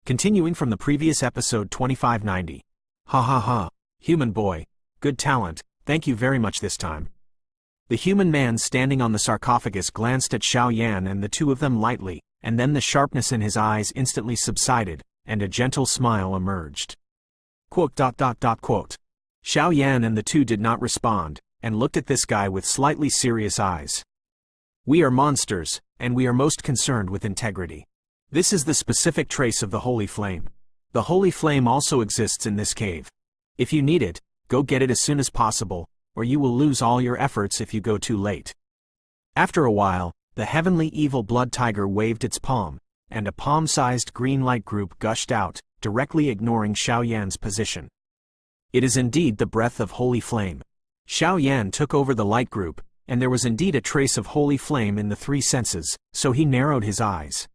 Continuing from the previous episode 2590. Ha ha ha. Human boy. Good talent, thank you very much this time. The human man standing on the sarcophagus glanced at Xiao Yan and the two of them lightly, and then the sharpness in his eyes instantly subsided, and a gentle smile emerged. Quote. Xiao Yan and the two did not respond, and looked at this guy with slightly serious eyes. We are monsters, and we are most concerned with integrity. This is the specific trace of the holy flame. The holy flame also exists in this cave. If you need it, go get it as soon as possible, or you will lose all your efforts if you go too late. After a while, the heavenly evil blood tiger waved its palm, and a palm-sized green light group gushed out, directly ignoring Xiao Yan's position. It is indeed the breath of holy flame. Xiao Yan took over the light group, and there was indeed a trace of holy flame in the three senses, so he narrowed his eyes.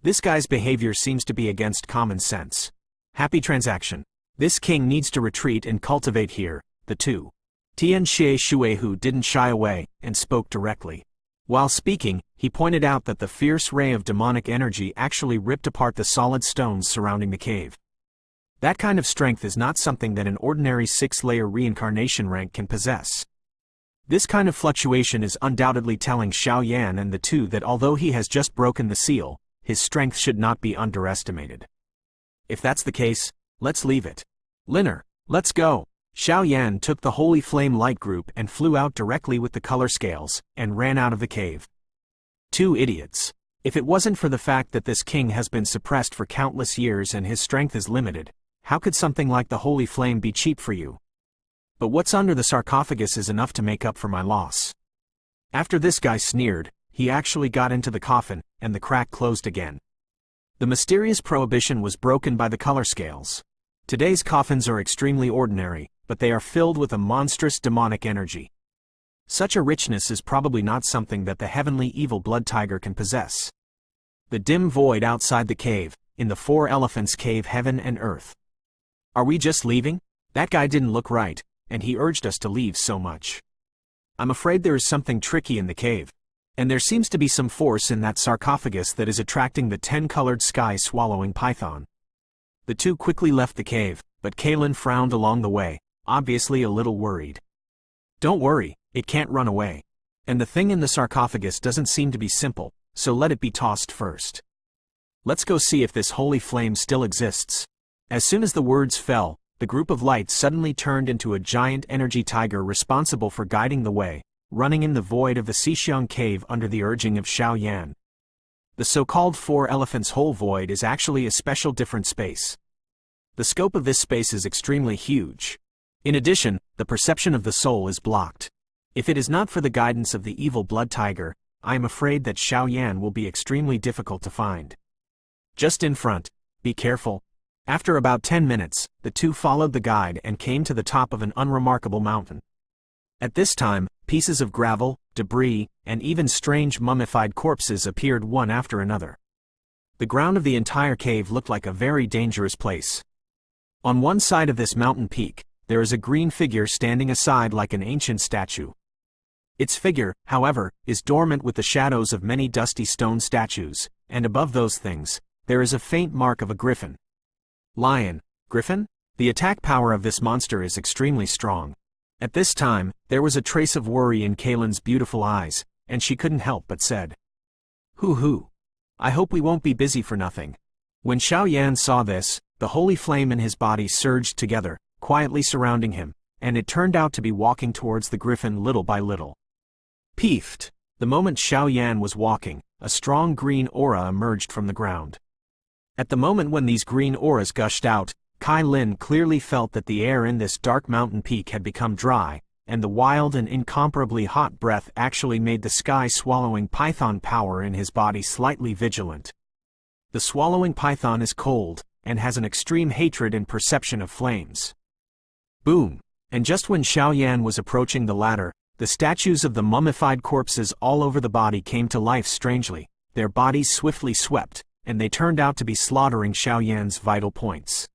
This guy's behavior seems to be against common sense. Happy transaction. This king needs to retreat and cultivate here. The two. Tian Xie Shuehu didn't shy away, and spoke directly. While speaking, he pointed out that the fierce ray of demonic energy actually ripped apart the solid stones surrounding the cave. That kind of strength is not something that an ordinary 6-layer reincarnation rank can possess. This kind of fluctuation is undoubtedly telling Xiao Yan and the two that although he has just broken the seal, his strength should not be underestimated. If that's the case, let's leave it. Linner, let's go. Xiao Yan took the holy flame light group and flew out directly with the color scales, and ran out of the cave. Two idiots. If it wasn't for the fact that this king has been suppressed for countless years and his strength is limited, how could something like the holy flame be cheap for you? But what's under the sarcophagus is enough to make up for my loss. After this guy sneered, he actually got into the coffin, and the crack closed again. The mysterious prohibition was broken by the color scales. Today's coffins are extremely ordinary, but they are filled with a monstrous demonic energy. Such a richness is probably not something that the heavenly evil blood tiger can possess. The dim void outside the cave, in the four elephants' cave heaven and earth. Are we just leaving? That guy didn't look right, and he urged us to leave so much. I'm afraid there is something tricky in the cave. And there seems to be some force in that sarcophagus that is attracting the 10-colored sky-swallowing python. The two quickly left the cave, but Kalen frowned along the way, obviously a little worried. Don't worry, it can't run away. And the thing in the sarcophagus doesn't seem to be simple, so let it be tossed first. Let's go see if this holy flame still exists. As soon as the words fell, the group of lights suddenly turned into a giant energy tiger responsible for guiding the way, running in the void of the Xixiang cave under the urging of Xiao Yan. The so-called four elephants whole void is actually a special different space. The scope of this space is extremely huge. In addition, the perception of the soul is blocked. If it is not for the guidance of the evil blood tiger, I am afraid that Xiao Yan will be extremely difficult to find. Just in front, be careful. After about 10 minutes, the two followed the guide and came to the top of an unremarkable mountain. At this time, pieces of gravel, debris, and even strange mummified corpses appeared one after another. The ground of the entire cave looked like a very dangerous place. On one side of this mountain peak, there is a green figure standing aside like an ancient statue. Its figure, however, is dormant with the shadows of many dusty stone statues, and above those things, there is a faint mark of a griffin. Lion, griffin? The attack power of this monster is extremely strong. At this time, there was a trace of worry in Kalen's beautiful eyes, and she couldn't help but said, "Hoo-hoo. I hope we won't be busy for nothing." When Xiao Yan saw this, the holy flame in his body surged together, quietly surrounding him, and it turned out to be walking towards the griffin little by little. Peefed! The moment Xiao Yan was walking, a strong green aura emerged from the ground. At the moment when these green auras gushed out, Kai Lin clearly felt that the air in this dark mountain peak had become dry, and the wild and incomparably hot breath actually made the sky-swallowing python power in his body slightly vigilant. The swallowing python is cold, and has an extreme hatred and perception of flames. Boom! And just when Xiao Yan was approaching the ladder, the statues of the mummified corpses all over the body came to life strangely, their bodies swiftly swept, and they turned out to be slaughtering Xiao Yan's vital points.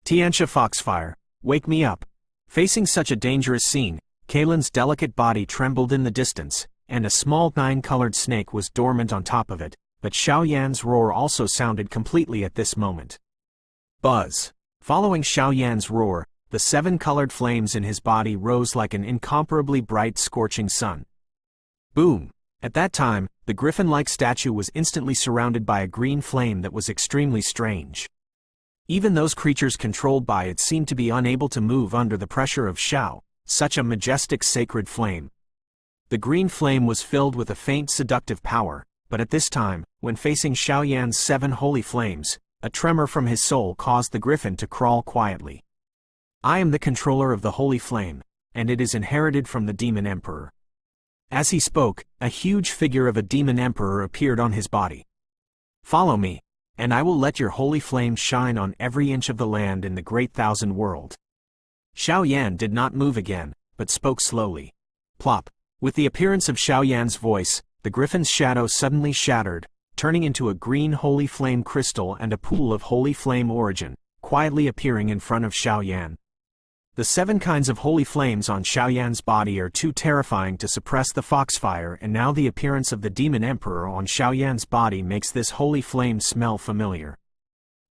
Tianxia Foxfire, wake me up. Facing such a dangerous scene, Kalen's delicate body trembled in the distance, and a small 9-colored snake was dormant on top of it, but Xiao Yan's roar also sounded completely at this moment. Buzz. Following Xiao Yan's roar, the 7 colored flames in his body rose like an incomparably bright scorching sun. Boom! At that time, the griffin-like statue was instantly surrounded by a green flame that was extremely strange. Even those creatures controlled by it seemed to be unable to move under the pressure of Xiao, such a majestic sacred flame. The green flame was filled with a faint seductive power, but at this time, when facing Xiao Yan's 7 holy flames, a tremor from his soul caused the griffin to crawl quietly. I am the controller of the holy flame, and it is inherited from the demon emperor. As he spoke, a huge figure of a demon emperor appeared on his body. Follow me, and I will let your holy flame shine on every inch of the land in the great thousand world. Xiao Yan did not move again, but spoke slowly. Plop. With the appearance of Xiao Yan's voice, the griffin's shadow suddenly shattered, turning into a green holy flame crystal and a pool of holy flame origin, quietly appearing in front of Xiao Yan. The 7 kinds of holy flames on Xiao Yan's body are too terrifying to suppress the foxfire, and now the appearance of the demon emperor on Xiao Yan's body makes this holy flame smell familiar.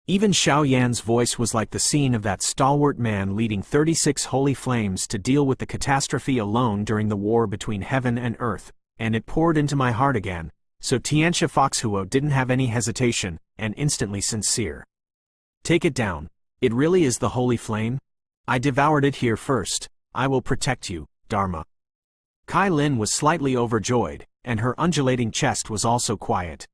Even Xiao Yan's voice was like the scene of that stalwart man leading 36 holy flames to deal with the catastrophe alone during the war between heaven and earth, and it poured into my heart again, so Tianxia Foxhuo didn't have any hesitation, and instantly sincere. Take it down. It really is the holy flame? I devoured it here first. I will protect you, Dharma. Kai Lin was slightly overjoyed, and her undulating chest was also quiet.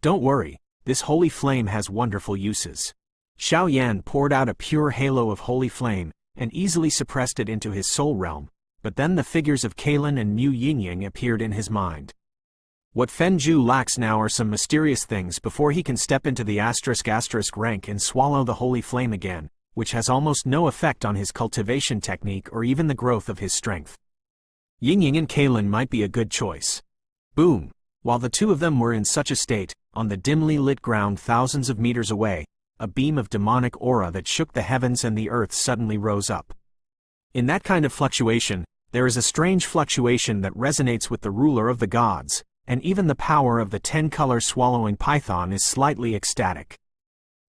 Don't worry, this holy flame has wonderful uses. Xiao Yan poured out a pure halo of holy flame, and easily suppressed it into his soul realm, but then the figures of Kailin and Mu Yingying appeared in his mind. What Fen Zhu lacks now are some mysterious things before he can step into the *** rank and swallow the holy flame again, which has almost no effect on his cultivation technique or even the growth of his strength. Yingying and Kailin might be a good choice. Boom! While the two of them were in such a state, on the dimly lit ground thousands of meters away, a beam of demonic aura that shook the heavens and the earth suddenly rose up. In that kind of fluctuation, there is a strange fluctuation that resonates with the ruler of the gods, and even the power of the 10-color swallowing python is slightly ecstatic.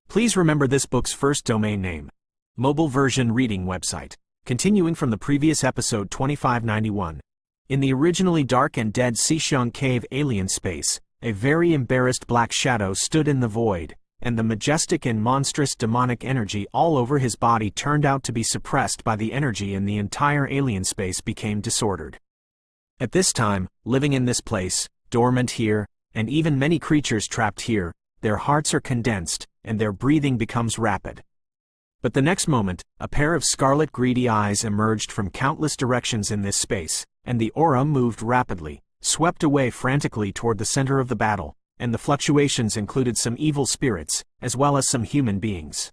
Please remember this book's first domain name. Mobile version reading website. Continuing from the previous episode 2591. In the originally dark and dead Xishang Cave alien space, a very embarrassed black shadow stood in the void, and the majestic and monstrous demonic energy all over his body turned out to be suppressed by the energy in the entire alien space became disordered. At this time, living in this place, dormant here, and even many creatures trapped here, their hearts are condensed, and their breathing becomes rapid. But the next moment, a pair of scarlet greedy eyes emerged from countless directions in this space, and the aura moved rapidly, swept away frantically toward the center of the battle, and the fluctuations included some evil spirits, as well as some human beings.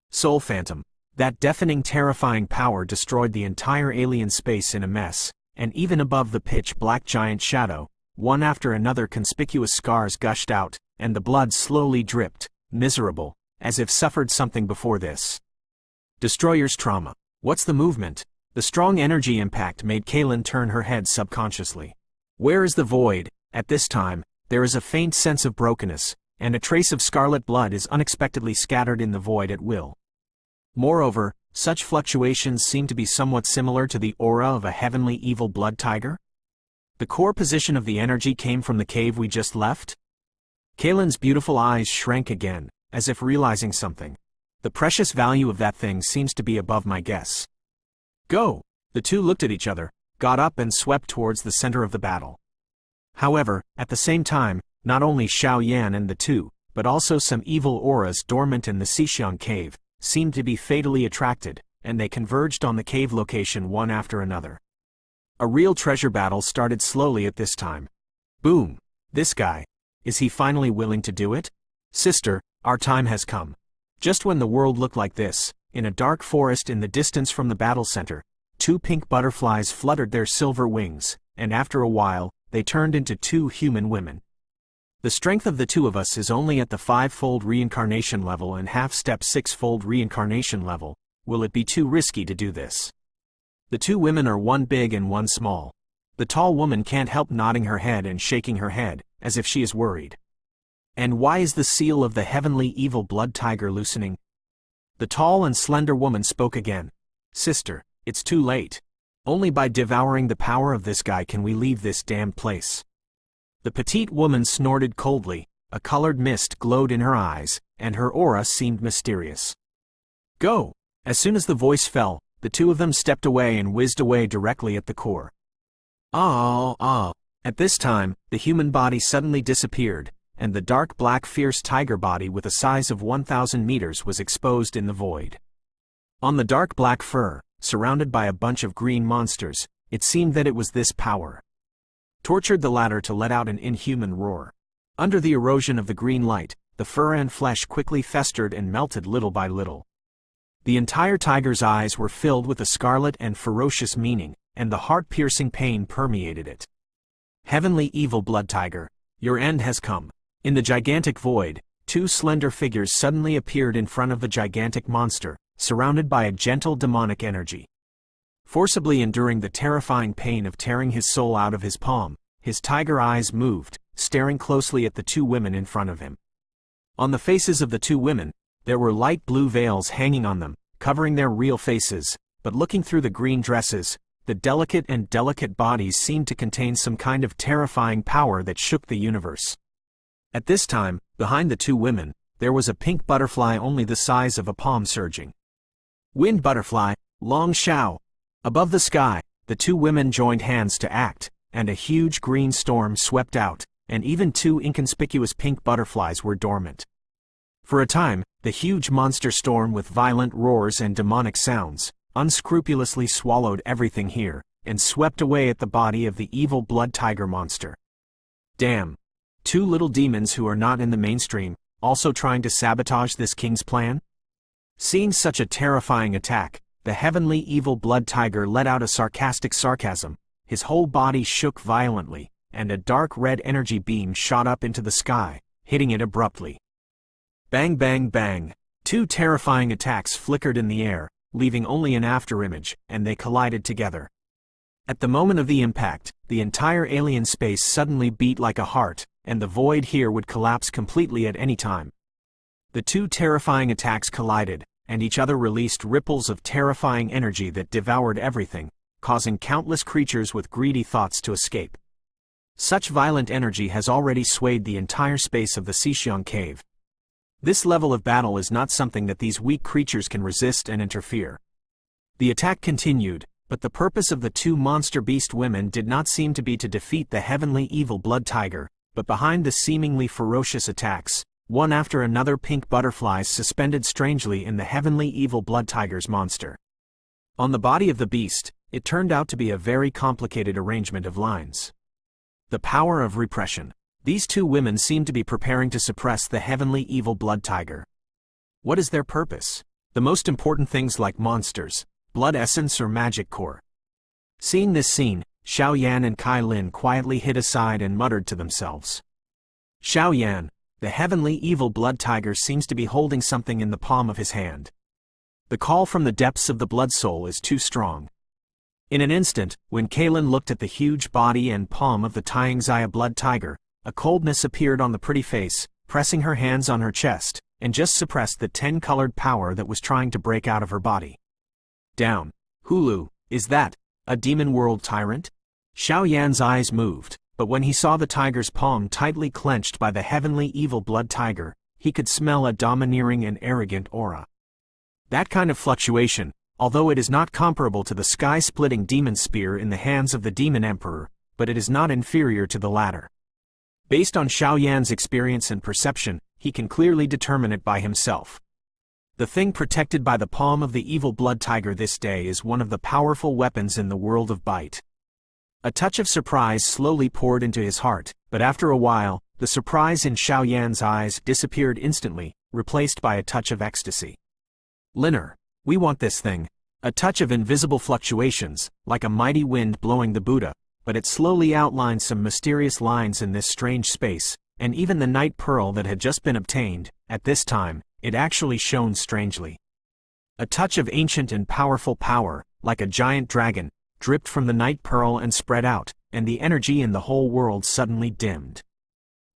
Soul Phantom. That deafening terrifying power destroyed the entire alien space in a mess, and even above the pitch-black giant shadow, one after another conspicuous scars gushed out, and the blood slowly dripped, miserable, as if suffered something before this. Destroyer's trauma. What's the movement? The strong energy impact made Kailin turn her head subconsciously. Where is the void? At this time, there is a faint sense of brokenness, and a trace of scarlet blood is unexpectedly scattered in the void at will. Moreover, such fluctuations seem to be somewhat similar to the aura of a heavenly evil blood tiger. The core position of the energy came from the cave we just left? Kailin's beautiful eyes shrank again, as if realizing something. The precious value of that thing seems to be above my guess. Go! The two looked at each other, got up and swept towards the center of the battle. However, at the same time, not only Xiao Yan and the two, but also some evil auras dormant in the Xishang cave, seemed to be fatally attracted, and they converged on the cave location one after another. A real treasure battle started slowly at this time. Boom! This guy. Is he finally willing to do it? Sister, our time has come. Just when the world looked like this, in a dark forest in the distance from the battle center, 2 pink butterflies fluttered their silver wings, and after a while, they turned into 2 human women. The strength of the two of us is only at the 5-fold reincarnation level and half-step 6-fold reincarnation level. Will it be too risky to do this? The 2 women are one big and one small. The tall woman can't help nodding her head and shaking her head, as if she is worried. And why is the seal of the heavenly evil blood tiger loosening? The tall and slender woman spoke again. Sister, it's too late. Only by devouring the power of this guy can we leave this damned place. The petite woman snorted coldly, a colored mist glowed in her eyes, and her aura seemed mysterious. Go! As soon as the voice fell, the two of them stepped away and whizzed away directly at the core. At this time, the human body suddenly disappeared, and the dark black fierce tiger body with a size of 1,000 meters was exposed in the void. On the dark black fur, surrounded by a bunch of green monsters, it seemed that it was this power tortured the latter to let out an inhuman roar. Under the erosion of the green light, the fur and flesh quickly festered and melted little by little. The entire tiger's eyes were filled with a scarlet and ferocious meaning, and the heart-piercing pain permeated it. Heavenly evil blood tiger, your end has come. In the gigantic void, two slender figures suddenly appeared in front of the gigantic monster, surrounded by a gentle demonic energy. Forcibly enduring the terrifying pain of tearing his soul out of his palm, his tiger eyes moved, staring closely at the two women in front of him. On the faces of the two women, there were light blue veils hanging on them, covering their real faces, but looking through the green dresses, the delicate bodies seemed to contain some kind of terrifying power that shook the universe. At this time, behind the two women, there was a pink butterfly only the size of a palm surging. Wind butterfly, Long Shao. Above the sky, the two women joined hands to act, and a huge green storm swept out, and even two inconspicuous pink butterflies were dormant. For a time, the huge monster storm with violent roars and demonic sounds, unscrupulously swallowed everything here, and swept away at the body of the evil blood tiger monster. Damn! Two little demons who are not in the mainstream, also trying to sabotage this king's plan? Seeing such a terrifying attack, the heavenly evil blood tiger let out a sarcastic sarcasm, his whole body shook violently, and a dark red energy beam shot up into the sky, hitting it abruptly. Bang bang bang! Two terrifying attacks flickered in the air, leaving only an afterimage, and they collided together. At the moment of the impact, the entire alien space suddenly beat like a heart, and the void here would collapse completely at any time. The two terrifying attacks collided, and each other released ripples of terrifying energy that devoured everything, causing countless creatures with greedy thoughts to escape. Such violent energy has already swayed the entire space of the Xixiang cave. This level of battle is not something that these weak creatures can resist and interfere. The attack continued, but the purpose of the two monster beast women did not seem to be to defeat the heavenly evil blood tiger, but behind the seemingly ferocious attacks, one after another pink butterflies suspended strangely in the heavenly evil blood tiger's monster. On the body of the beast, it turned out to be a very complicated arrangement of lines. The power of repression. These two women seemed to be preparing to suppress the heavenly evil blood tiger. What is their purpose? The most important things like monsters, blood essence or magic core. Seeing this scene, Xiao Yan and Kai Lin quietly hid aside and muttered to themselves. Xiao Yan, the heavenly evil blood tiger seems to be holding something in the palm of his hand. The call from the depths of the blood soul is too strong. In an instant, when Kaylin looked at the huge body and palm of the Tianxia blood tiger, a coldness appeared on the pretty face, pressing her hands on her chest, and just suppressed the 10-colored power that was trying to break out of her body. Down. Hulu, is that a demon world tyrant? Xiao Yan's eyes moved, but when he saw the tiger's palm tightly clenched by the heavenly evil blood tiger, he could smell a domineering and arrogant aura. That kind of fluctuation, although it is not comparable to the sky-splitting demon spear in the hands of the demon emperor, but it is not inferior to the latter. Based on Xiao Yan's experience and perception, he can clearly determine it by himself. The thing protected by the palm of the evil blood tiger this day is one of the powerful weapons in the world of Bite. A touch of surprise slowly poured into his heart, but after a while, the surprise in Xiao Yan's eyes disappeared instantly, replaced by a touch of ecstasy. Linner, we want this thing. A touch of invisible fluctuations, like a mighty wind blowing the Buddha, but it slowly outlined some mysterious lines in this strange space, and even the night pearl that had just been obtained, at this time, it actually shone strangely. A touch of ancient and powerful power, like a giant dragon, dripped from the night pearl and spread out, and the energy in the whole world suddenly dimmed.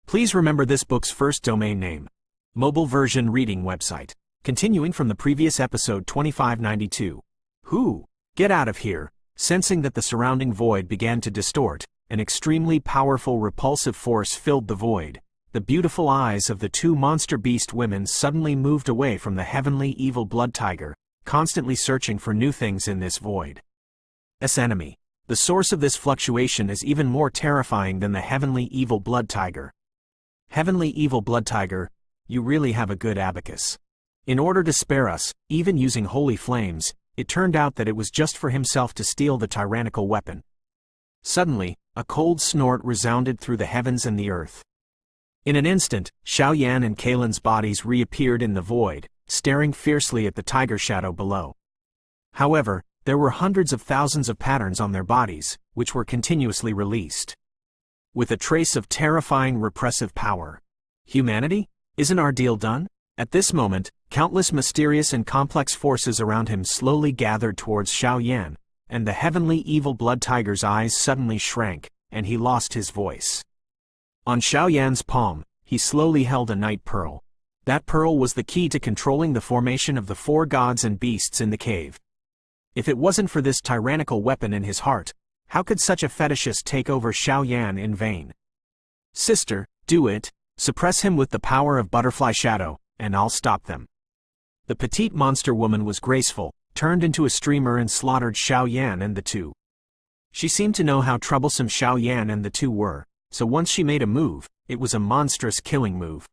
Please remember this book's first domain name. Mobile version reading website. Continuing from the previous episode 2592. Who? Get out of here. Sensing that the surrounding void began to distort, an extremely powerful repulsive force filled the void. The beautiful eyes of the two monster beast women suddenly moved away from the heavenly evil blood tiger, constantly searching for new things in this void. Enemy. The source of this fluctuation is even more terrifying than the heavenly evil blood tiger. Heavenly evil blood tiger, you really have a good abacus. In order to spare us, even using holy flames, it turned out that it was just for himself to steal the tyrannical weapon. Suddenly, a cold snort resounded through the heavens and the earth. In an instant, Xiao Yan and Kalen's bodies reappeared in the void, staring fiercely at the tiger shadow below. However, there were hundreds of thousands of patterns on their bodies, which were continuously released. With a trace of terrifying repressive power. Humanity? Isn't our deal done? At this moment, countless mysterious and complex forces around him slowly gathered towards Xiao Yan, and the heavenly evil blood tiger's eyes suddenly shrank, and he lost his voice. On Xiao Yan's palm, he slowly held a night pearl. That pearl was the key to controlling the formation of the four gods and beasts in the cave. If it wasn't for this tyrannical weapon in his heart, how could such a fetishist take over Xiao Yan in vain? Sister, do it. Suppress him with the power of butterfly shadow, and I'll stop them. The petite monster woman was graceful, turned into a streamer and slaughtered Xiao Yan and the two. She seemed to know how troublesome Xiao Yan and the two were, so once she made a move, it was a monstrous killing move.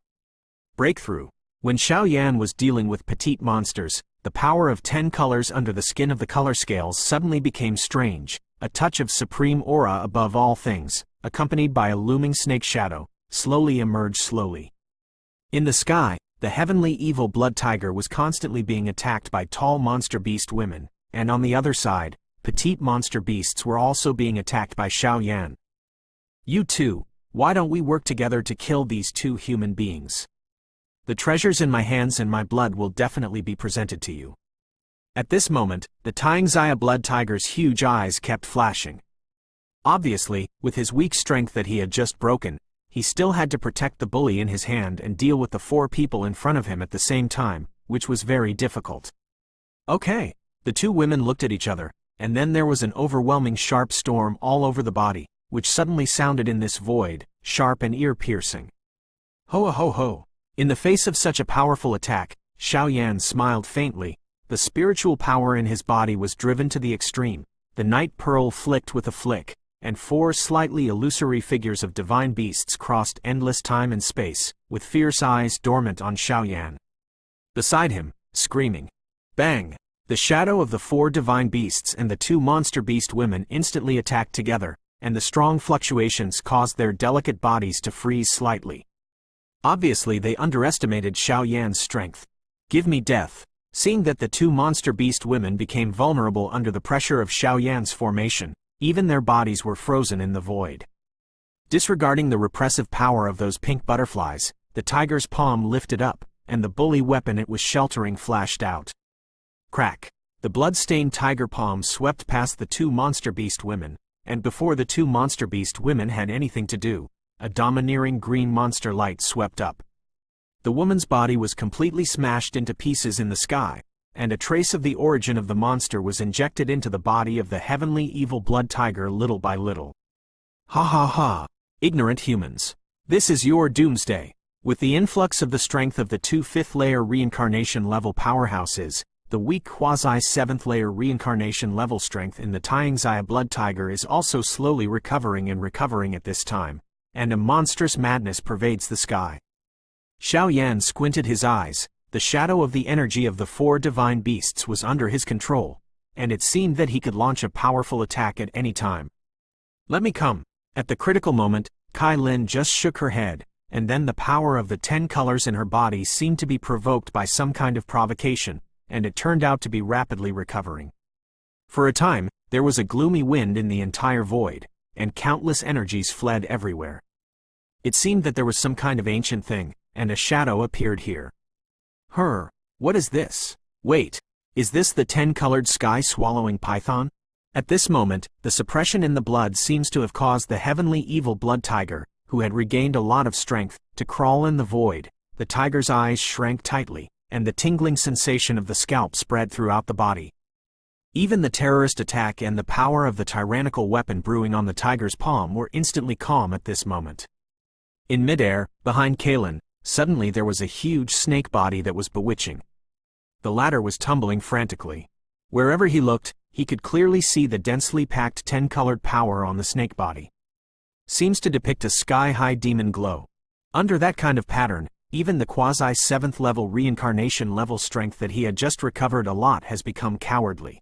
Breakthrough. When Xiao Yan was dealing with petite monsters, the power of 10 colors under the skin of the color scales suddenly became strange, a touch of supreme aura above all things, accompanied by a looming snake shadow, slowly emerged slowly. In the sky, the heavenly evil blood tiger was constantly being attacked by tall monster beast women, and on the other side, petite monster beasts were also being attacked by Xiao Yan. You two, why don't we work together to kill these two human beings? The treasures in my hands and my blood will definitely be presented to you. At this moment, the Tangxia blood tiger's huge eyes kept flashing. Obviously, with his weak strength that he had just broken, he still had to protect the bully in his hand and deal with the four people in front of him at the same time, which was very difficult. Okay. The two women looked at each other, and then there was an overwhelming sharp storm all over the body, which suddenly sounded in this void, sharp and ear-piercing. Ho ho ho! In the face of such a powerful attack, Xiao Yan smiled faintly. The spiritual power in his body was driven to the extreme. The night pearl flicked with a flick, and four slightly illusory figures of divine beasts crossed endless time and space, with fierce eyes dormant on Xiao Yan. Beside him, screaming. Bang! The shadow of the four divine beasts and the two monster beast women instantly attacked together, and the strong fluctuations caused their delicate bodies to freeze slightly. Obviously they underestimated Xiao Yan's strength. Give me death. Seeing that the two monster beast women became vulnerable under the pressure of Xiao Yan's formation, even their bodies were frozen in the void. Disregarding the repressive power of those pink butterflies, the tiger's palm lifted up, and the bully weapon it was sheltering flashed out. Crack! The blood-stained tiger palm swept past the two monster beast women, and before the two monster beast women had anything to do, a domineering green monster light swept up. The woman's body was completely smashed into pieces in the sky, and a trace of the origin of the monster was injected into the body of the heavenly evil blood tiger little by little. Ha ha ha! Ignorant humans. This is your doomsday. With the influx of the strength of the two 5th-layer reincarnation level powerhouses, the weak quasi-7th layer reincarnation level strength in the Tangxia blood tiger is also slowly recovering at this time, and a monstrous madness pervades the sky. Xiao Yan squinted his eyes. The shadow of the energy of the four divine beasts was under his control, and it seemed that he could launch a powerful attack at any time. Let me come. At the critical moment, Kai Lin just shook her head, and then the power of the 10 colors in her body seemed to be provoked by some kind of provocation, and it turned out to be rapidly recovering. For a time, there was a gloomy wind in the entire void, and countless energies fled everywhere. It seemed that there was some kind of ancient thing, and a shadow appeared here. What is this? Wait, is this the 10-colored sky-swallowing python? At this moment, the suppression in the blood seems to have caused the heavenly evil blood tiger, who had regained a lot of strength, to crawl in the void. The tiger's eyes shrank tightly, and the tingling sensation of the scalp spread throughout the body. Even the terrorist attack and the power of the tyrannical weapon brewing on the tiger's palm were instantly calm at this moment. In midair, behind Kalen, suddenly there was a huge snake body that was bewitching. The latter was tumbling frantically. Wherever he looked, he could clearly see the densely packed 10-colored power on the snake body. Seems to depict a sky-high demon glow. Under that kind of pattern, even the quasi-7th level reincarnation level strength that he had just recovered a lot has become cowardly.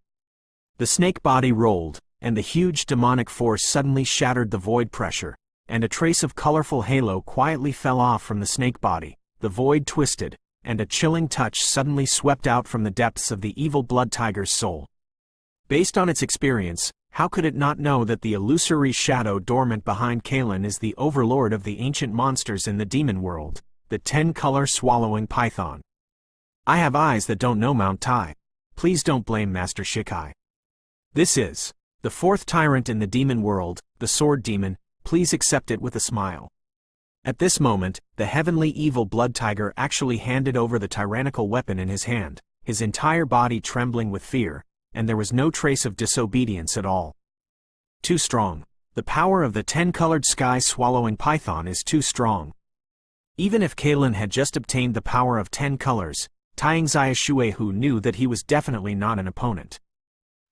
The snake body rolled, and the huge demonic force suddenly shattered the void pressure, and a trace of colorful halo quietly fell off from the snake body. The void twisted, and a chilling touch suddenly swept out from the depths of the evil blood tiger's soul. Based on its experience, how could it not know that the illusory shadow dormant behind Kalen is the overlord of the ancient monsters in the demon world, the 10-color swallowing python? I have eyes that don't know Mount Tai. Please don't blame Master Shikai. This is the 4th tyrant in the demon world, the sword demon. Please accept it with a smile. At this moment, the heavenly evil blood tiger actually handed over the tyrannical weapon in his hand, his entire body trembling with fear, and there was no trace of disobedience at all. Too strong. The power of the 10-colored sky-swallowing python is too strong. Even if Kalen had just obtained the power of 10 colors, Taingzai Shuehu knew that he was definitely not an opponent.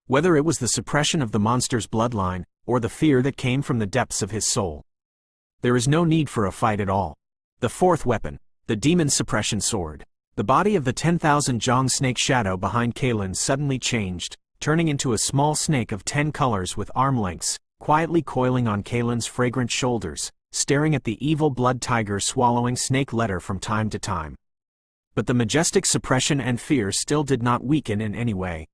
Whether it was the suppression of the monster's bloodline, or the fear that came from the depths of his soul, there is no need for a fight at all. The 4th weapon, the demon suppression sword. The body of the 10,000 Zhang snake shadow behind Kalen suddenly changed, turning into a small snake of 10 colors with arm lengths, quietly coiling on Kalen's fragrant shoulders, staring at the evil blood tiger swallowing snake letter from time to time. But the majestic suppression and fear still did not weaken in any way.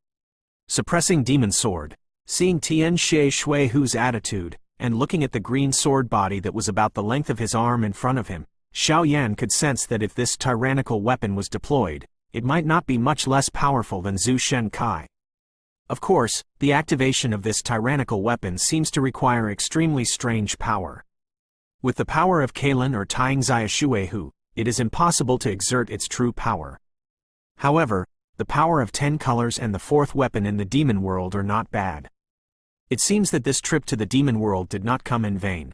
Suppressing demon sword. Seeing Tian Xie Shuihu's attitude, and looking at the green sword body that was about the length of his arm in front of him, Xiao Yan could sense that if this tyrannical weapon was deployed, it might not be much less powerful than Zhu Shen Kai. Of course, the activation of this tyrannical weapon seems to require extremely strange power. With the power of Kalen or Taingzai Shuehu, it is impossible to exert its true power. However, the power of 10 colors and the 4th weapon in the demon world are not bad. It seems that this trip to the demon world did not come in vain.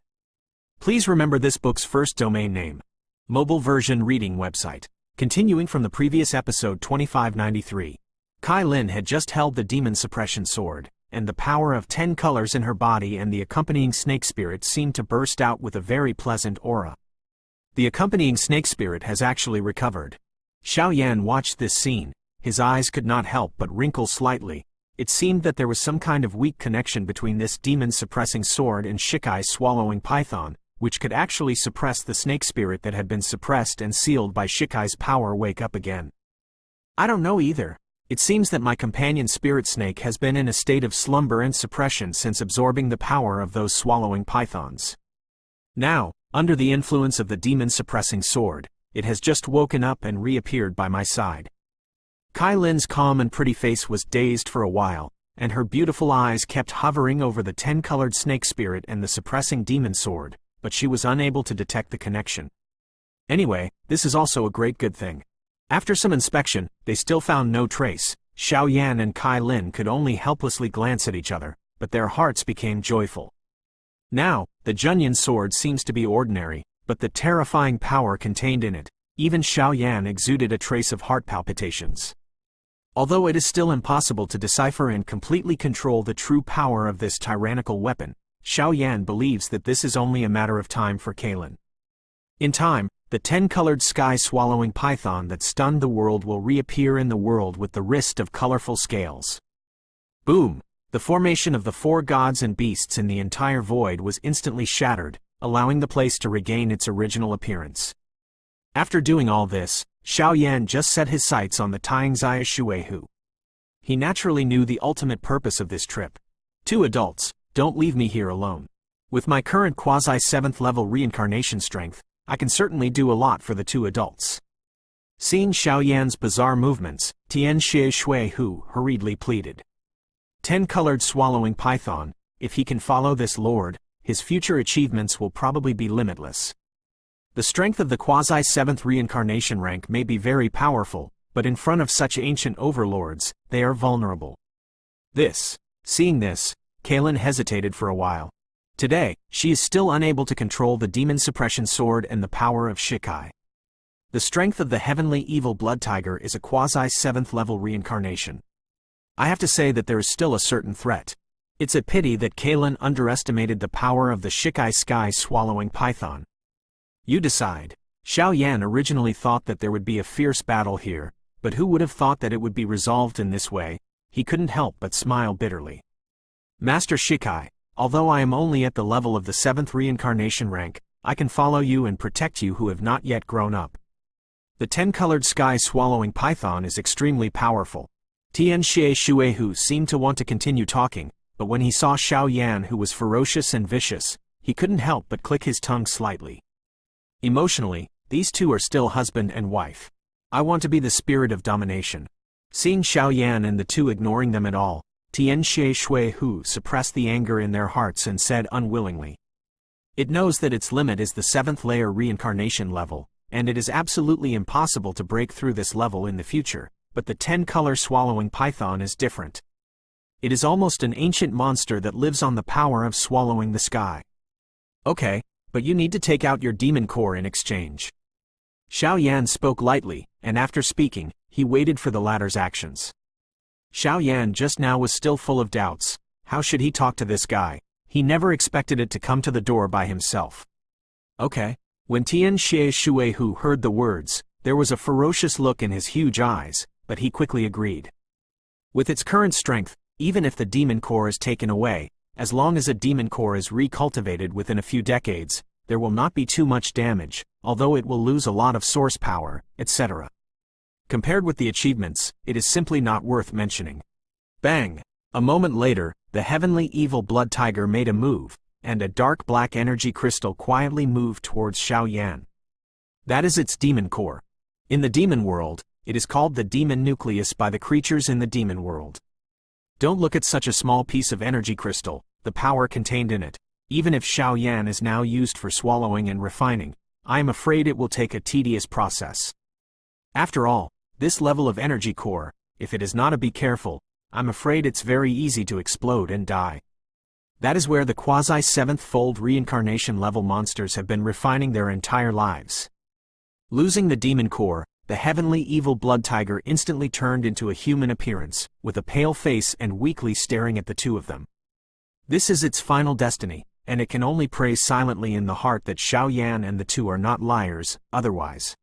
Please remember this book's first domain name. Mobile version reading website. Continuing from the previous episode 2593. Kai Lin had just held the demon suppression sword, and the power of 10 colors in her body and the accompanying snake spirit seemed to burst out with a very pleasant aura. The accompanying snake spirit has actually recovered. Xiao Yan watched this scene. His eyes could not help but wrinkle slightly. It seemed that there was some kind of weak connection between this demon-suppressing sword and Shikai's swallowing python, which could actually suppress the snake spirit that had been suppressed and sealed by Shikai's power wake up again. I don't know either. It seems that my companion spirit snake has been in a state of slumber and suppression since absorbing the power of those swallowing pythons. Now, under the influence of the demon-suppressing sword, it has just woken up and reappeared by my side. Kai Lin's calm and pretty face was dazed for a while, and her beautiful eyes kept hovering over the 10-colored snake spirit and the suppressing demon sword, but she was unable to detect the connection. Anyway, this is also a great good thing. After some inspection, they still found no trace. Xiao Yan and Kai Lin could only helplessly glance at each other, but their hearts became joyful. Now, the Junyan sword seems to be ordinary, but the terrifying power contained in it, even Xiao Yan exuded a trace of heart palpitations. Although it is still impossible to decipher and completely control the true power of this tyrannical weapon, Xiao Yan believes that this is only a matter of time for Kalen. In time, the 10-colored sky-swallowing python that stunned the world will reappear in the world with the wrist of colorful scales. Boom! The formation of the 4 gods and beasts in the entire void was instantly shattered, allowing the place to regain its original appearance. After doing all this, Xiao Yan just set his sights on the Taingzai Shuehu. He naturally knew the ultimate purpose of this trip. 2 adults, don't leave me here alone. With my current quasi-7th level reincarnation strength, I can certainly do a lot for the 2 adults. Seeing Xiao Yan's bizarre movements, Tian Xie Shuehu hurriedly pleaded. 10-colored swallowing python, if he can follow this lord, his future achievements will probably be limitless. The strength of the quasi-7th reincarnation rank may be very powerful, but in front of such ancient overlords, they are vulnerable. Seeing this, Kaylin hesitated for a while. Today, she is still unable to control the demon suppression sword and the power of Shikai. The strength of the heavenly evil blood tiger is a quasi-7th level reincarnation. I have to say that there is still a certain threat. It's a pity that Kaylin underestimated the power of the Shikai sky-swallowing python. You decide. Xiao Yan originally thought that there would be a fierce battle here, but who would have thought that it would be resolved in this way? He couldn't help but smile bitterly. Master Shikai, although I am only at the level of the 7th reincarnation rank, I can follow you and protect you who have not yet grown up. The 10-colored sky-swallowing python is extremely powerful. Tian Xie Shuehu seemed to want to continue talking, but when he saw Xiao Yan who was ferocious and vicious, he couldn't help but click his tongue slightly. Emotionally, these two are still husband and wife. I want to be the spirit of domination. Seeing Xiao Yan and the two ignoring them at all, Tian Xie Shuehu suppressed the anger in their hearts and said unwillingly. It knows that its limit is the 7th layer reincarnation level, and it is absolutely impossible to break through this level in the future, but the 10-color swallowing python is different. It is almost an ancient monster that lives on the power of swallowing the sky. Okay, but you need to take out your demon core in exchange. Xiao Yan spoke lightly, and after speaking, he waited for the latter's actions. Xiao Yan just now was still full of doubts. How should he talk to this guy? He never expected it to come to the door by himself. Okay. When Tian Xie Shuehu heard the words, there was a ferocious look in his huge eyes, but he quickly agreed. With its current strength, even if the demon core is taken away, as long as a demon core is recultivated within a few decades, there will not be too much damage, although it will lose a lot of source power, etc. Compared with the achievements, it is simply not worth mentioning. Bang! A moment later, the heavenly evil blood tiger made a move, and a dark black energy crystal quietly moved towards Xiao Yan. That is its demon core. In the demon world, it is called the demon nucleus by the creatures in the demon world. Don't look at such a small piece of energy crystal, the power contained in it. Even if Xiao Yan is now used for swallowing and refining, I am afraid it will take a tedious process. After all, this level of energy core, if it is not a be careful, I'm afraid it's very easy to explode and die. That is where the quasi-7th fold reincarnation level monsters have been refining their entire lives. Losing the demon core, the heavenly evil blood tiger instantly turned into a human appearance, with a pale face and weakly staring at the two of them. This is its final destiny, and it can only pray silently in the heart that Xiao Yan and the two are not liars, otherwise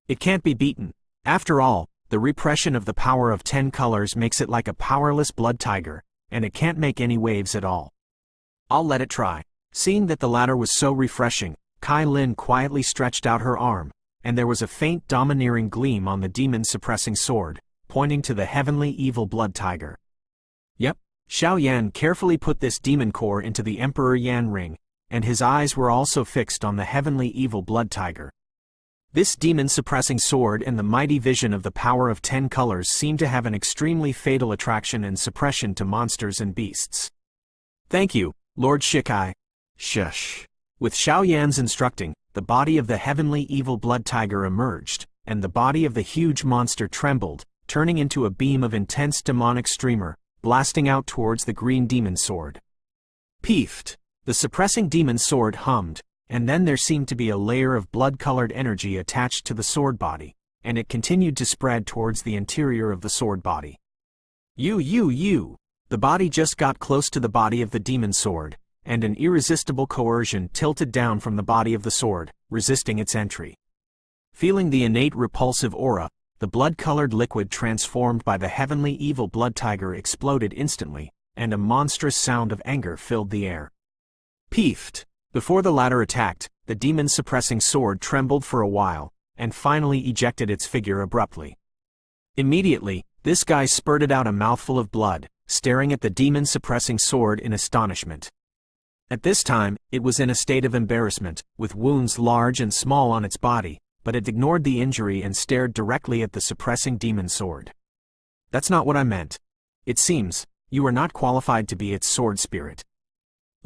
it can't be beaten. After all, the repression of the power of 10 colors makes it like a powerless blood tiger, and it can't make any waves at all. I'll let it try. Seeing that the latter was so refreshing, Kai Lin quietly stretched out her arm, and there was a faint domineering gleam on the demon-suppressing sword, pointing to the heavenly evil blood tiger. Yep, Xiao Yan carefully put this demon core into the Emperor Yan ring, and his eyes were also fixed on the heavenly evil blood tiger. This demon-suppressing sword and the mighty vision of the power of 10 colors seem to have an extremely fatal attraction and suppression to monsters and beasts. Thank you, Lord Shikai. Shush. With Xiao Yan's instructing, the body of the heavenly evil blood tiger emerged, and the body of the huge monster trembled, turning into a beam of intense demonic streamer, blasting out towards the green demon sword. Peefed. The suppressing demon sword hummed, and then there seemed to be a layer of blood-colored energy attached to the sword body, and it continued to spread towards the interior of the sword body. You! The body just got close to the body of the demon sword, and an irresistible coercion tilted down from the body of the sword, resisting its entry. Feeling the innate repulsive aura, the blood-colored liquid transformed by the heavenly evil blood tiger exploded instantly, and a monstrous sound of anger filled the air. Peefed. Before the latter attacked, the demon-suppressing sword trembled for a while, and finally ejected its figure abruptly. Immediately, this guy spurted out a mouthful of blood, staring at the demon-suppressing sword in astonishment. At this time, it was in a state of embarrassment, with wounds large and small on its body, but it ignored the injury and stared directly at the suppressing demon sword. That's not what I meant. It seems, you are not qualified to be its sword spirit.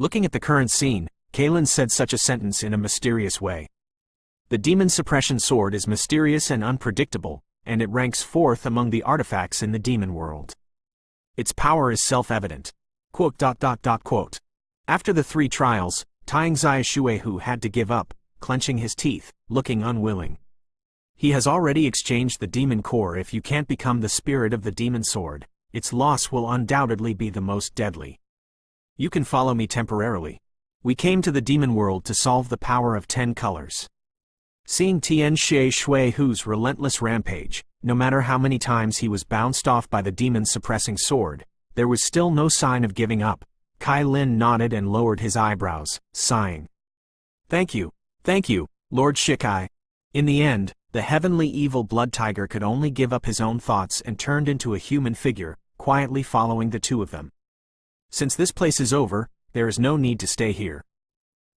Looking at the current scene, Kalen said such a sentence in a mysterious way. The Demon Suppression Sword is mysterious and unpredictable, and it ranks 4th among the artifacts in the demon world. Its power is self-evident. After the 3 trials, Tying Xiaoshuehu had to give up, clenching his teeth, looking unwilling. He has already exchanged the demon core. If you can't become the spirit of the demon sword, its loss will undoubtedly be the most deadly. You can follow me temporarily. We came to the demon world to solve the power of 10 colors. Seeing Tian Xiaoshuehu's relentless rampage, no matter how many times he was bounced off by the demon-suppressing sword, there was still no sign of giving up. Kai Lin nodded and lowered his eyebrows, sighing. Thank you, Lord Shikai. In the end, the heavenly evil blood tiger could only give up his own thoughts and turned into a human figure, quietly following the 2 of them. Since this place is over, there is no need to stay here.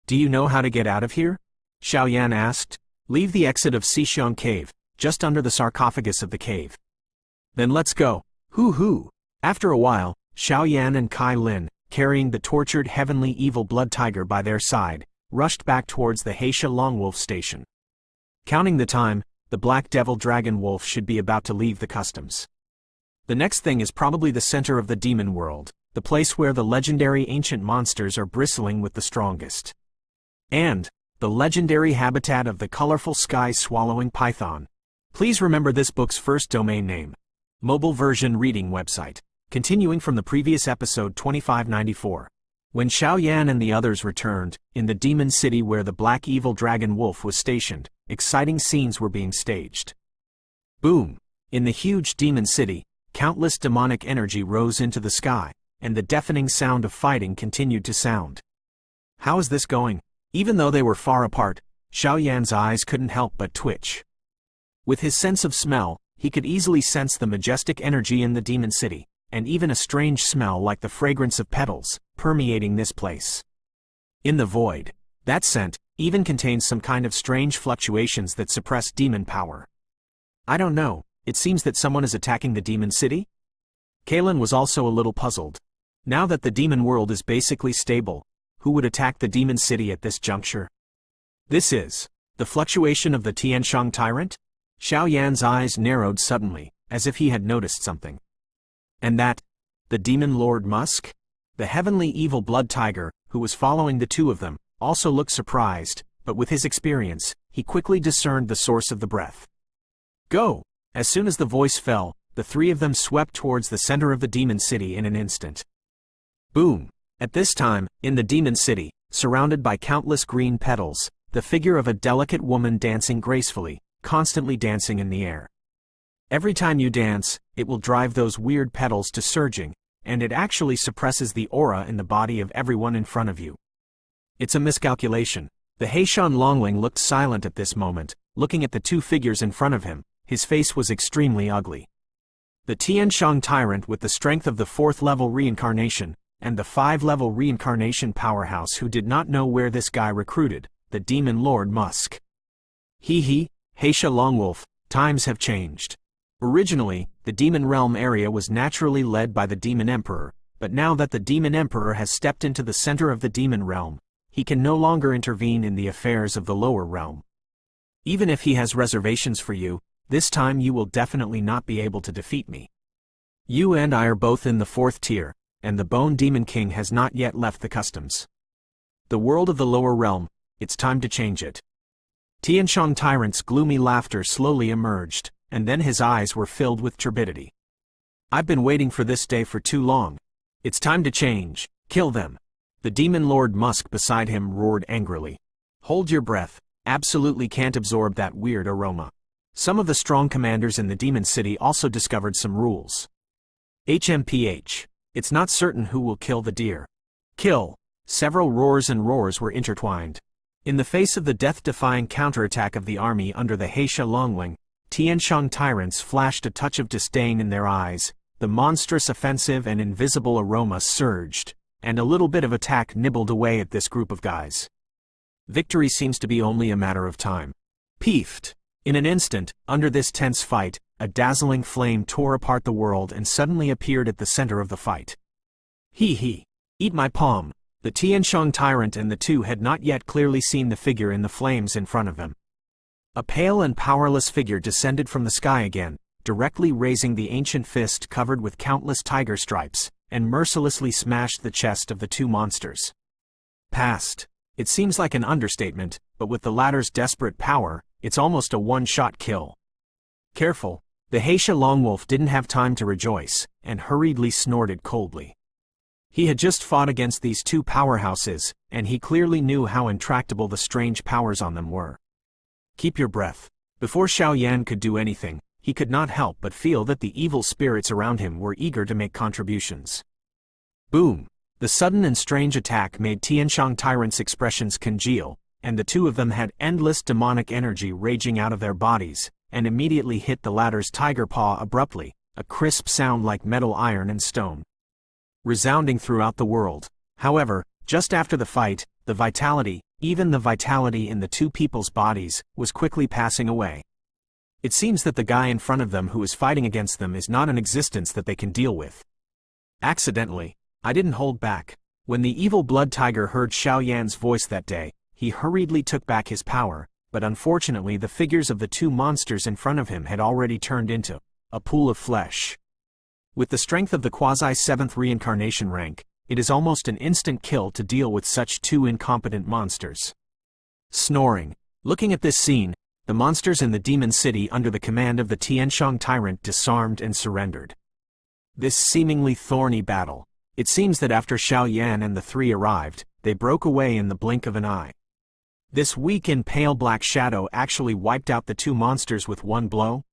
Do you know how to get out of here? Xiaoyan asked. Leave the exit of Sixiong Cave, just under the sarcophagus of the cave. Then let's go. Hoo-hoo. After a while, Xiaoyan and Kai Lin, carrying the tortured heavenly evil blood tiger by their side, rushed back towards the Heisha Longwolf station. Counting the time, the Black Devil Dragon Wolf should be about to leave the customs. The next thing is probably the center of the demon world, the place where the legendary ancient monsters are bristling with the strongest. And the legendary habitat of the colorful sky-swallowing python. Please remember this book's first domain name. Mobile version reading website. Continuing from the previous episode 2594. When Xiaoyan and the others returned, in the demon city where the black evil dragon wolf was stationed, exciting scenes were being staged. Boom! In the huge demon city, countless demonic energy rose into the sky, and the deafening sound of fighting continued to sound. How is this going? Even though they were far apart, Xiaoyan's eyes couldn't help but twitch. With his sense of smell, he could easily sense the majestic energy in the demon city, and even a strange smell like the fragrance of petals, permeating this place. In the void, that scent even contains some kind of strange fluctuations that suppress demon power. I don't know, it seems that someone is attacking the demon city? Kalen was also a little puzzled. Now that the demon world is basically stable, who would attack the demon city at this juncture? This is the fluctuation of the Tianshang tyrant? Xiaoyan's eyes narrowed suddenly, as if he had noticed something. And that, the demon lord Musk? The heavenly evil blood tiger, who was following the 2 of them, also looked surprised, but with his experience, he quickly discerned the source of the breath. Go! As soon as the voice fell, the 3 of them swept towards the center of the demon city in an instant. Boom! At this time, in the demon city, surrounded by countless green petals, the figure of a delicate woman dancing gracefully, constantly dancing in the air. Every time you dance, it will drive those weird petals to surging, and it actually suppresses the aura in the body of everyone in front of you. It's a miscalculation. The Heishan Longling looked silent at this moment, looking at the 2 figures in front of him. His face was extremely ugly. The Tianshang tyrant with the strength of the 4th level reincarnation, and the 5-level reincarnation powerhouse who did not know where this guy recruited, the demon lord Musk. Hehe, Heisha Longwolf, times have changed. Originally, the demon realm area was naturally led by the demon emperor, but now that the demon emperor has stepped into the center of the demon realm, he can no longer intervene in the affairs of the lower realm. Even if he has reservations for you, this time you will definitely not be able to defeat me. You and I are both in the 4th tier, and the Bone Demon King has not yet left the customs. The world of the lower realm, it's time to change it. Tianshang Tyrant's gloomy laughter slowly emerged, and then his eyes were filled with turbidity. I've been waiting for this day for too long. It's time to change. Kill them. The demon lord Musk beside him roared angrily. Hold your breath, absolutely can't absorb that weird aroma. Some of the strong commanders in the demon city also discovered some rules. HMPH. It's not certain who will kill the deer. Kill. Several roars and roars were intertwined. In the face of the death-defying counterattack of the army under the Heisha Longling, Tianshang tyrants flashed a touch of disdain in their eyes, the monstrous offensive and invisible aroma surged, and a little bit of attack nibbled away at this group of guys. Victory seems to be only a matter of time. Peefed. In an instant, under this tense fight, a dazzling flame tore apart the world and suddenly appeared at the center of the fight. Hee hee. Eat my palm. The Tianshang tyrant and the two had not yet clearly seen the figure in the flames in front of them. A pale and powerless figure descended from the sky again, directly raising the ancient fist covered with countless tiger stripes, and mercilessly smashed the chest of the two monsters. Past. It seems like an understatement, but with the latter's desperate power, it's almost a one-shot kill. Careful. The Heisha Longwolf didn't have time to rejoice, and hurriedly snorted coldly. He had just fought against these two powerhouses, and he clearly knew how intractable the strange powers on them were. Keep your breath. Before Xiao Yan could do anything, he could not help but feel that the evil spirits around him were eager to make contributions. Boom! The sudden and strange attack made Tianshang Tyrant's expressions congeal, and the two of them had endless demonic energy raging out of their bodies, and immediately hit the latter's tiger paw abruptly, a crisp sound like metal iron and stone, resounding throughout the world. However, just after the fight, the vitality, even the vitality in the two people's bodies, was quickly passing away. It seems that the guy in front of them who is fighting against them is not an existence that they can deal with. Accidentally, I didn't hold back. When the evil blood tiger heard Xiao Yan's voice that day, he hurriedly took back his power, but unfortunately the figures of the two monsters in front of him had already turned into a pool of flesh. With the strength of the quasi-7th reincarnation rank, it is almost an instant kill to deal with such two incompetent monsters. Snoring. Looking at this scene, the monsters in the demon city under the command of the Tianshang tyrant disarmed and surrendered. This seemingly thorny battle. It seems that after Xiao Yan and the three arrived, they broke away in the blink of an eye. This weak and pale black shadow actually wiped out the two monsters with one blow?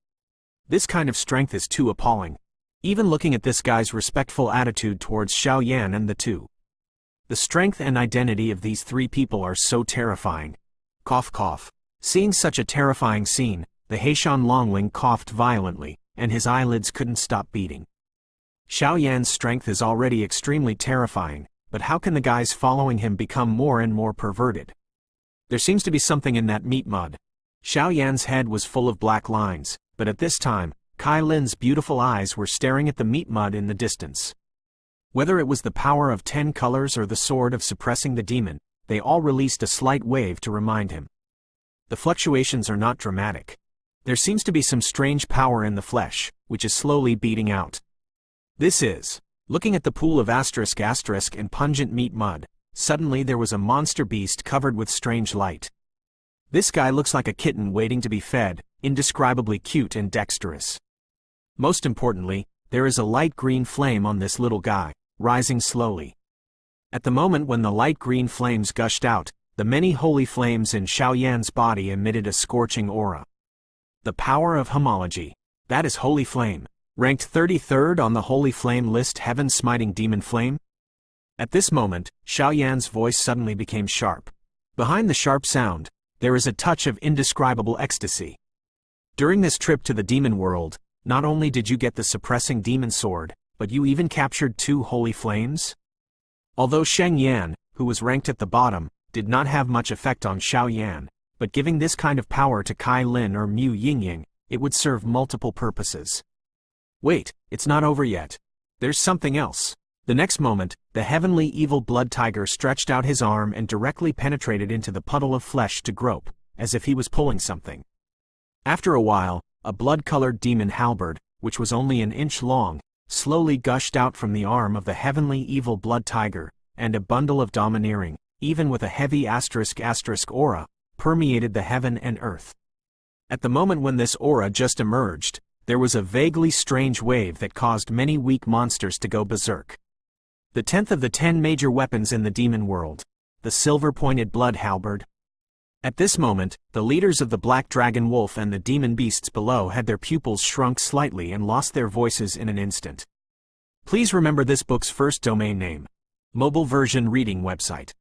This kind of strength is too appalling. Even looking at this guy's respectful attitude towards Xiao Yan and the two. The strength and identity of these three people are so terrifying. Cough cough. Seeing such a terrifying scene, the Heishan Longling coughed violently, and his eyelids couldn't stop beating. Xiao Yan's strength is already extremely terrifying, but how can the guys following him become more and more perverted? There seems to be something in that meat mud. Xiao Yan's head was full of black lines, but at this time, Kai Lin's beautiful eyes were staring at the meat mud in the distance. Whether it was the power of 10 colors or the sword of suppressing the demon, they all released a slight wave to remind him. The fluctuations are not dramatic. There seems to be some strange power in the flesh, which is slowly beating out. This is. Looking at the pool of asterisk and pungent meat mud, suddenly there was a monster beast covered with strange light. This guy looks like a kitten waiting to be fed, indescribably cute and dexterous. Most importantly, there is a light green flame on this little guy, rising slowly. At the moment when the light green flames gushed out, the many holy flames in Xiao Yan's body emitted a scorching aura. The power of homology. That is holy flame. Ranked 33rd on the Holy Flame list, heaven-smiting demon flame? At this moment, Xiao Yan's voice suddenly became sharp. Behind the sharp sound, there is a touch of indescribable ecstasy. During this trip to the demon world, not only did you get the suppressing demon sword, but you even captured 2 holy flames? Although Sheng Yan, who was ranked at the bottom, did not have much effect on Xiao Yan, but giving this kind of power to Kai Lin or Mu Yingying, it would serve multiple purposes. Wait, it's not over yet. There's something else. The next moment, the heavenly evil blood tiger stretched out his arm and directly penetrated into the puddle of flesh to grope, as if he was pulling something. After a while, a blood-colored demon halberd, which was only an inch long, slowly gushed out from the arm of the heavenly evil blood tiger, and a bundle of domineering, even with a heavy asterisk aura, permeated the heaven and earth. At the moment when this aura just emerged, there was a vaguely strange wave that caused many weak monsters to go berserk. The 10th of the 10 major weapons in the demon world, the silver-pointed blood halberd. At this moment, the leaders of the black dragon wolf and the demon beasts below had their pupils shrunk slightly and lost their voices in an instant. Please remember this book's first domain name. Mobile version reading website.